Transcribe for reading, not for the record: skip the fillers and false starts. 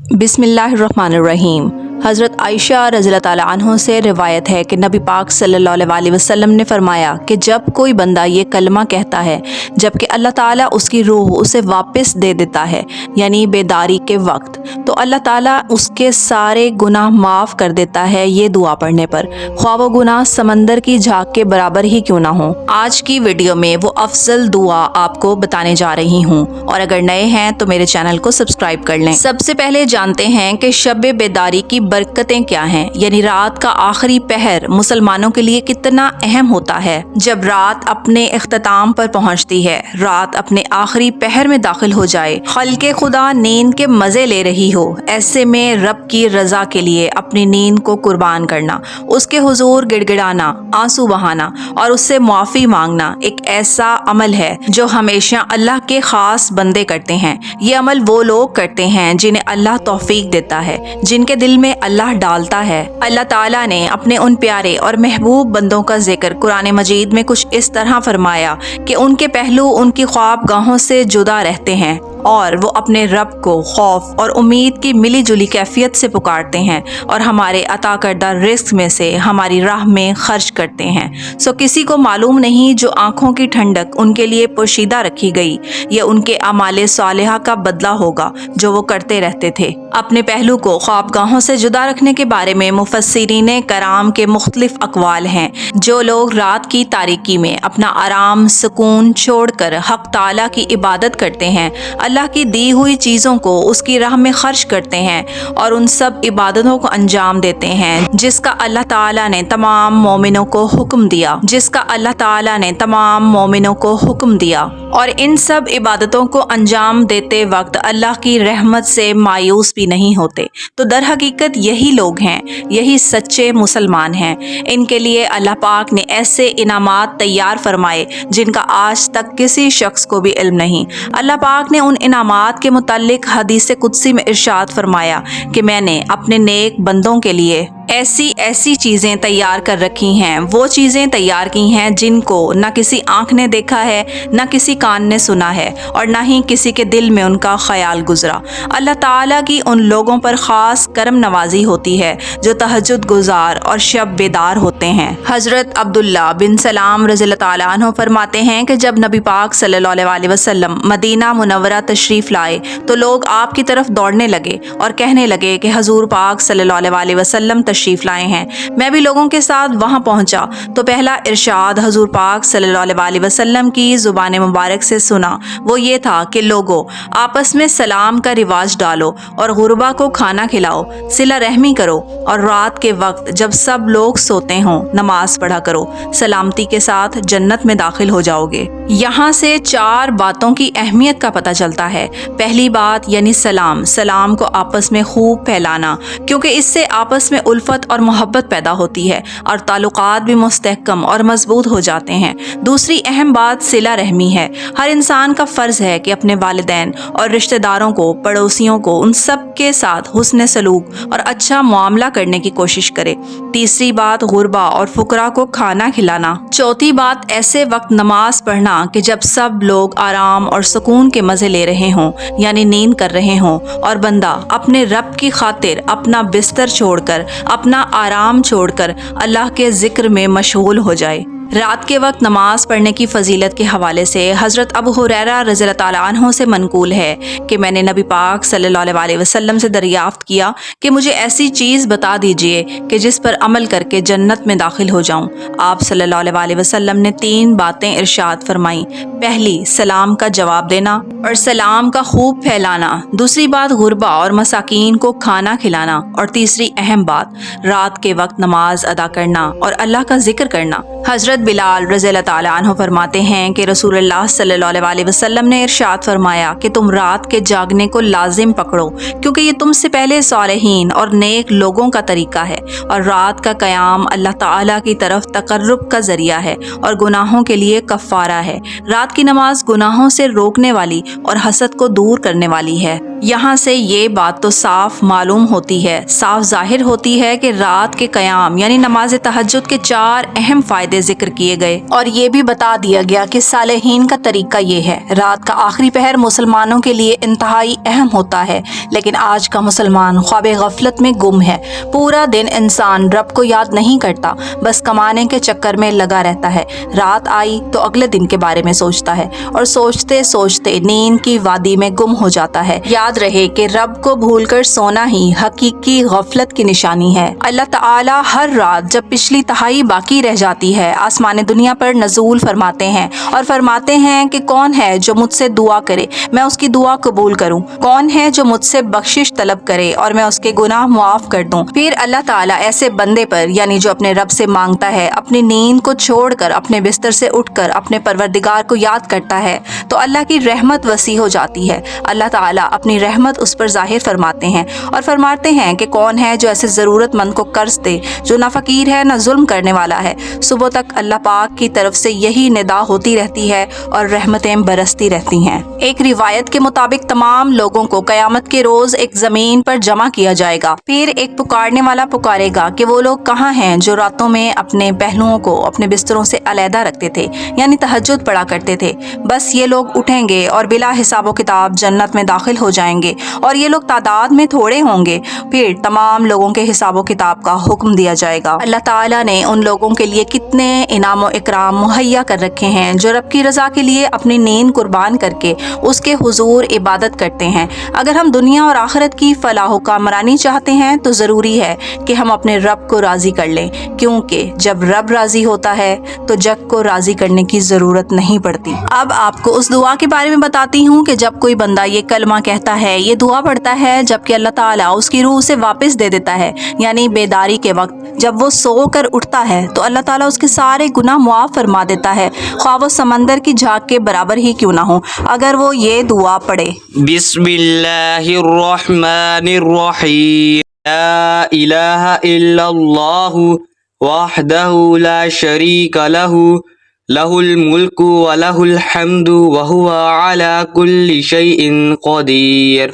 बिस्मिल्लाहिर्रहमानिर्रहीम। हज़रत आयशा रज़ी अल्लाह ताला अन्हा से रिवायत है कि नबी पाक सल्लल्लाहु अलैहि वसल्लम ने फरमाया कि जब कोई बंदा ये कलमा कहता है जबकि अल्लाह ताला उसकी रूह उसे वापस दे देता है, यानी बेदारी के वक्त, तो अल्लाह ताला उसके सारे गुनाह माफ़ कर देता है ये दुआ पढ़ने पर, ख्वाह वो गुनाह समंदर की झाग के बराबर ही क्यों ना हो। आज की वीडियो में वो अफजल दुआ आपको बताने जा रही हूँ, और अगर नए हैं तो मेरे चैनल को सब्सक्राइब कर लें। सबसे पहले जानते हैं कि शब बेदारी की बरकतें क्या हैं, यानी रात का आखिरी पहर मुसलमानों के लिए कितना अहम होता है। जब रात अपने इख्तिताम पर पहुंचती है, रात अपने आखिरी पहर में दाखिल हो जाए, खल्के खुदा नींद के मजे ले रही हो, ऐसे में रब की रजा के लिए अपनी नींद को कुर्बान करना, उसके हुजूर गिड़गिड़ाना, आंसू बहाना और उससे मुआफ़ी मांगना एक ऐसा अमल है जो हमेशा अल्लाह के खास बंदे करते हैं। ये अमल वो लोग करते हैं जिन्हें अल्लाह तौफीक देता है, जिनके दिल में अल्लाह डालता है। अल्लाह ताला ने अपने उन प्यारे और महबूब बंदों का जिक्र कुरान मजीद में कुछ इस तरह फरमाया कि उनके पहलू उनकी ख्वाबगाहों से जुदा रहते हैं और वो अपने रब को खौफ और उम्मीद की मिली जुली कैफियत से पुकारते हैं और हमारे अता करदा रिस्क में से हमारी राह में खर्च करते हैं। सो किसी को मालूम नहीं जो आँखों की ठंडक उनके लिए पोशीदा रखी गई, ये उनके अमाले सालिहा का बदला होगा जो वो करते रहते थे। अपने पहलू को ख्वाबगाहों से जुदा रखने के बारे में मुफस्सिरीन कराम के मुख्तलिफ अक़वाल हैं। जो लोग रात की तारीकी में अपना आराम सुकून छोड़कर हक़ ताला की इबादत करते हैं, अल्लाह की दी हुई चीज़ों को उसकी राह में खर्च करते हैं और उन सब इबादतों को अंजाम देते हैं जिसका अल्लाह ताला ने तमाम मोमिनों को हुक्म दिया, और इन सब इबादतों को अंजाम देते वक्त अल्लाह की रहमत से मायूस भी नहीं होते, तो दर हकीकत यही लोग हैं, यही सच्चे मुसलमान हैं। इनके लिए अल्लाह पाक ने ऐसे इनामात तैयार फरमाए जिनका आज तक किसी शख्स को भी इल्म नहीं। अल्लाह पाक ने उन इनामात के मुताल्लिक हदीस कुदसी में इरशाद फरमाया कि मैंने अपने नेक बंदों के लिए ऐसी चीज़ें तैयार कर रखी हैं, वो चीज़ें तैयार की हैं जिनको न किसी आँख ने देखा है, न किसी कान ने सुना है और न ही किसी के दिल में उनका ख्याल गुजरा। अल्लाह ताला की उन लोगों पर ख़ास करम नवाजी होती है जो तहज्जुद गुजार और शब बेदार होते हैं। हज़रत अब्दुल्ला बिन सलाम रज़ियल्लाहु ताला अन्हु फरमाते हैं कि जब नबी पाक सल्लल्लाहु अलैहि वसल्लम मदीना मुनव्वरा तशरीफ़ लाए तो लोग आपकी तरफ दौड़ने लगे और कहने लगे कि हज़ूर पाक सल्लल्लाहु अलैहि वसल्लम तशरीफ लाए हैं। मैं भी लोगों के साथ वहां पहुंचा तो पहला इरशाद हजूर पाक सल्लल्लाहु अलैहि वसल्लम की जुबान मुबारक से सुना, वो ये था कि लोगों आपस में सलाम का रिवाज डालो और गुरबा को खाना खिलाओ, सिला रहमी करो और रात के वक्त जब सब लोग सोते हों नमाज पढ़ा करो, सलामती के साथ जन्नत में दाखिल हो जाओगे। यहाँ से 4 बातों की अहमियत का पता चलता है। पहली बात यानी सलाम को आपस में खूब फैलाना, क्योंकि इससे आपस में उल्फत और मोहब्बत पैदा होती है और ताल्लुकात भी मुस्तहकम और मजबूत हो जाते हैं। दूसरी अहम बात सिला रहमी है। हर इंसान का फ़र्ज़ है कि अपने वालिदैन और रिश्तेदारों को, पड़ोसियों को, उन सब के साथ हुस्न सलूक और अच्छा मुआमला करने की कोशिश करे। तीसरी बात गुरबा और फुकरा को खाना खिलाना। चौथी बात ऐसे वक्त नमाज पढ़ना कि जब सब लोग आराम और सुकून के मज़े ले रहे हों, यानी नींद कर रहे हों, और बंदा अपने रब की खातिर अपना बिस्तर छोड़कर, अपना आराम छोड़कर अल्लाह के ज़िक्र में मशगूल हो जाए। रात के वक्त नमाज पढ़ने की फजीलत के हवाले से हज़रत अबू हुरैरा रज़ियल्लाहु ताला अन्हु से मनकूल है कि मैंने नबी पाक सल्लल्लाहु अलैहि वसल्लम से दरियाफ़्त किया कि मुझे ऐसी चीज़ बता दीजिए कि जिस पर अमल करके जन्नत में दाखिल हो जाऊं। आप सल्लल्लाहु अलैहि वसल्लम ने 3 बातें इरशाद फरमाई। पहली, सलाम का जवाब देना और सलाम का खूब फैलाना। दूसरी बात, गुरबा और मसाकीन को खाना खिलाना। और तीसरी अहम बात, रात के वक्त नमाज अदा करना और अल्लाह का जिक्र करना। हज़रत बिलाल रज़ियल्लाहु ताला अन्हु फरमाते हैं कि रसूलुल्लाह सल्लल्लाहु अलैहि वसल्लम ने इरशाद फरमाया कि तुम रात के जागने को लाजिम पकड़ो, क्योंकि ये तुमसे पहले सालेहीन और नेक लोगों का तरीका है, और रात का क़याम अल्लाह ताला की तरफ तक़र्रुब का ज़रिया है और गुनाहों के लिए कफ़ारा है। रात की नमाज गुनाहों से रोकने वाली और हसद को दूर करने वाली है। यहाँ से ये बात तो साफ मालूम होती है, साफ ज़ाहिर होती है कि रात के क़याम यानी नमाज तहज्जुद के 4 अहम फ़ायदे ज़िक्र किए गए और ये भी बता दिया गया कि सालेहीन का तरीका ये है। रात का आखिरी पहर मुसलमानों के लिए इंतहाई अहम होता है, लेकिन आज का मुसलमान ख्वाब गफलत में गुम है। पूरा दिन इंसान रब को याद नहीं करता, बस कमाने के चक्कर में लगा रहता है। रात आई तो अगले दिन के बारे में सोचता है और सोचते सोचते नींद की वादी में गुम हो जाता है। याद रहे कि रब को भूलकर सोना ही हकीकी गफलत की निशानी है। अल्लाह ताला हर रात जब पिछली तहाई बाकी रह जाती है, आसमान दुनिया पर नजूल फरमाते हैं और फरमाते हैं कि कौन है जो मुझसे दुआ करे, मैं उसकी दुआ कबूल करूं। कौन है जो मुझसे बख्शिश तलब करे और मैं उसके गुनाह मुआफ कर दूं। फिर अल्लाह ताला ऐसे बंदे पर यानी जो अपने रब से मांगता है, अपनी नींद को छोड़कर अपने बिस्तर से उठकर अपने परवरदिगार को याद करता है, तो अल्लाह की रहमत वसी हो जाती है। अल्लाह ताला अपनी रहमत उस पर जाहिर फरमाते हैं और फरमाते हैं कि कौन है जो ऐसे ज़रूरतमंद को कर्ज दे, जो ना फ़कीर है ना जुल्म करने वाला है। सुबह तक अल्लाह पाक की तरफ से यही निदा होती रहती है और रहमतें बरसती रहती हैं। एक रिवायत के मुताबिक तमाम लोगों को क़यामत के रोज़ एक ज़मीन पर जमा किया जाएगा। फिर एक पुकारने वाला पुकारेगा कि वो लोग कहाँ हैं जो रातों में अपने पहलुओं को अपने बिस्तरों से अलहदा रखते थे, यानी तहज्जुद पढ़ा करते थे। बस ये लोग उठेंगे और बिला हिसाब किताब जन्नत में दाखिल हो जाएंगे और ये लोग तादाद में थोड़े होंगे। फिर तमाम लोगों के हिसाब किताब का हुक्म दिया जाएगा। अल्लाह ताला ने उन लोगों के लिए कितने इनाम व इकराम मुहैया कर रखे हैं जो रब की रज़ा के लिए अपनी नींद कुर्बान करके उसके हुजूर इबादत करते हैं। अगर हम दुनिया और आखिरत की फलाह कामरानी चाहते हैं तो ज़रूरी है कि हम अपने रब को राज़ी कर लें, क्योंकि जब रब राज़ी होता है तो जग को राज़ी करने की ज़रूरत नहीं पड़ती। अब आपको उस दुआ के बारे में बताती हूँ कि जब कोई बंदा ये कलमा कहता है, ये दुआ पढ़ता है, जबकि अल्लाह ताला उसकी रूह उसे वापस दे देता है, यानी बेदारी के वक्त जब वो सो कर उठता है तो अल्लाह ताला उसके सारे गुनाह मुआफ़ फरमा देता है, ख्वाह वो समंदर की झाग के बराबर ही क्यों ना हो, अगर वो ये दुआ पढ़े। बिस्मिल्लाहिर्रहमानिर्रहीम ला इलाहा इल्लल्लाहु वहदहु ला शरीका लहु लहुल मुल्कु व लहुल हम्दु व हुवा अला कुल्ली शैइन क़दीर।